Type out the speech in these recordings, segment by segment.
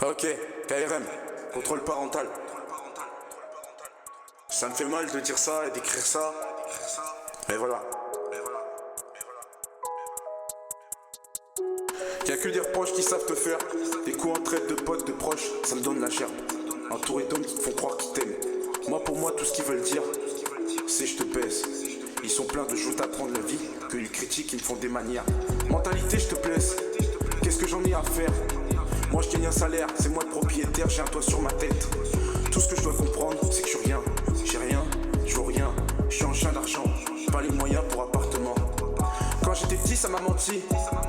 Ok, KRM, contrôle parental. Ça me fait mal de dire ça et d'écrire ça. Mais voilà. Y'a que des reproches qui savent te faire. Des coups en traite de potes, de proches, ça me donne la gerbe. Entouré d'hommes qui te font croire qu'ils t'aiment. Moi pour moi tout ce qu'ils veulent dire, c'est je te baise. Ils sont pleins de choses à prendre la vie, que ils critiquent, ils me font des manières. Mentalité je te blesse, qu'est-ce que j'en ai à faire? Moi je gagne un salaire, c'est moi le propriétaire, j'ai un toit sur ma tête. Tout ce que je dois comprendre, c'est que je suis rien. J'ai rien, je vaux rien, je suis en chien d'argent, pas les moyens pour appartement. Quand j'étais petit ça m'a menti,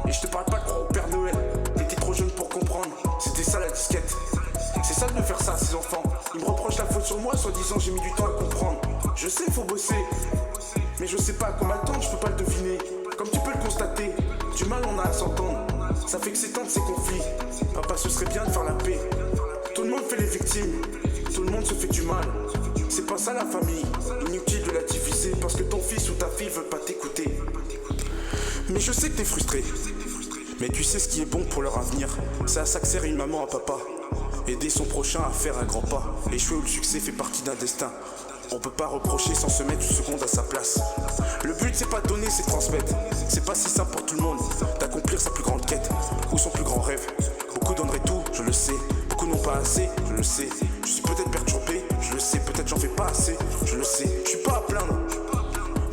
et je te parle pas de croire au Père Noël. T'étais trop jeune pour comprendre, c'était ça la disquette. C'est ça de me faire ça à ces enfants. Ils me reprochent la faute sur moi, soi-disant j'ai mis du temps à comprendre. Je sais faut bosser, mais je sais pas comment attendre, je peux pas le deviner. Comme tu peux le constater, du mal on a à s'entendre. Ça fait que s'étendent ces conflits. Papa ce serait bien de faire la paix. Tout le monde fait les victimes, tout le monde se fait du mal. C'est pas ça la famille, inutile de la diviser. Parce que ton fils ou ta fille veut pas t'écouter. Mais je sais que t'es frustré, mais tu sais ce qui est bon pour leur avenir. C'est à ça que sert une maman à papa. Aider son prochain à faire un grand pas. L'échouer ou le succès fait partie d'un destin. On peut pas reprocher sans se mettre une seconde à sa place. Le but c'est pas donner, c'est transmettre. C'est pas si simple pour tout le monde d'accomplir sa plus grande quête ou son plus grand rêve. Beaucoup donneraient tout, je le sais. Beaucoup n'ont pas assez, je le sais. Je suis peut-être perturbé, je le sais. Peut-être j'en fais pas assez, je le sais. Je suis pas à plaindre.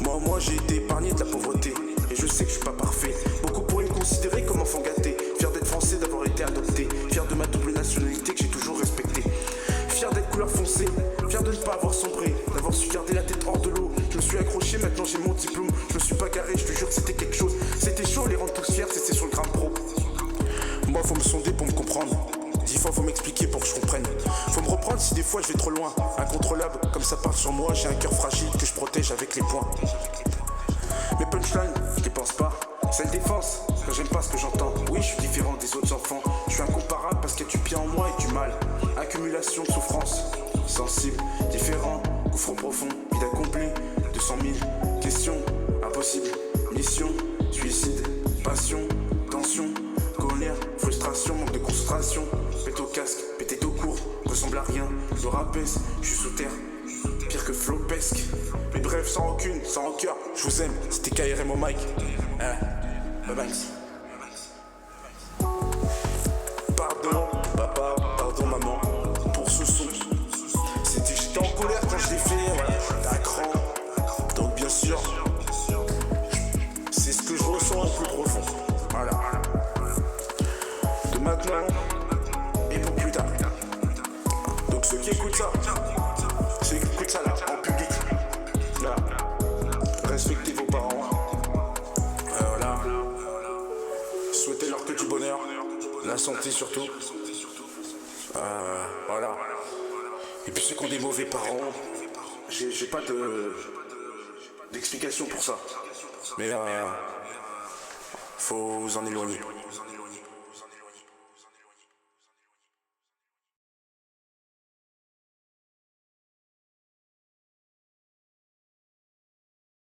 Moi j'ai été épargné de la pauvreté. Et je sais que je suis pas parfait. Beaucoup pourraient me considérer comme enfant gâté. Fier d'être français, d'avoir été adopté. Fier de ma double nationalité que j'ai toujours respectée. Fier d'être couleur foncée. Fier de ne pas avoir sombré. D'avoir su garder la tête hors de l'eau. Je me suis accroché, maintenant j'ai mon diplôme. Je me suis pas garé, je te jure que c'était quelque chose. C'était chaud, les rendre tous fiers, c'était sur le gramme pro. Moi faut me sonder pour me comprendre. 10 fois faut m'expliquer pour que je comprenne. Faut me reprendre si des fois je vais trop loin. Incontrôlable, comme ça part sur moi. J'ai un cœur fragile que je protège avec les poings. Mes punchlines, je les pense pas. C'est une défense, quand j'aime pas ce que j'entends. Oui, je suis différent des autres enfants. Je suis incomparable parce qu'il y a du bien en moi et du mal. Accumulation de souffrance, sensible, différent, gouffre profond, vide accompli, 200 000 questions, impossible, mission, suicide, passion, tension, colère, frustration, manque de concentration. Pète au casque, pété au court, ressemble à rien, le rabaisse, je suis sous terre. Pire que flopesque. Mais bref, sans rancune, sans rancœur, je vous aime, c'était KRM au mic. Bye bye. Pardon, papa, pardon, maman, pour ce son. J'étais en colère quand je l'ai fait, voilà, j'étais à cran. Donc bien sûr, c'est ce que je ressens au plus profond. Voilà. De maintenant et pour plus tard. Donc ceux qui écoutent ça, là, en public, là, respectez vos parents, voilà, souhaitez-leur que du bonheur, la santé surtout, voilà, et puis ceux qui ont des mauvais parents, j'ai pas d'explication pour ça, mais faut vous en éloigner.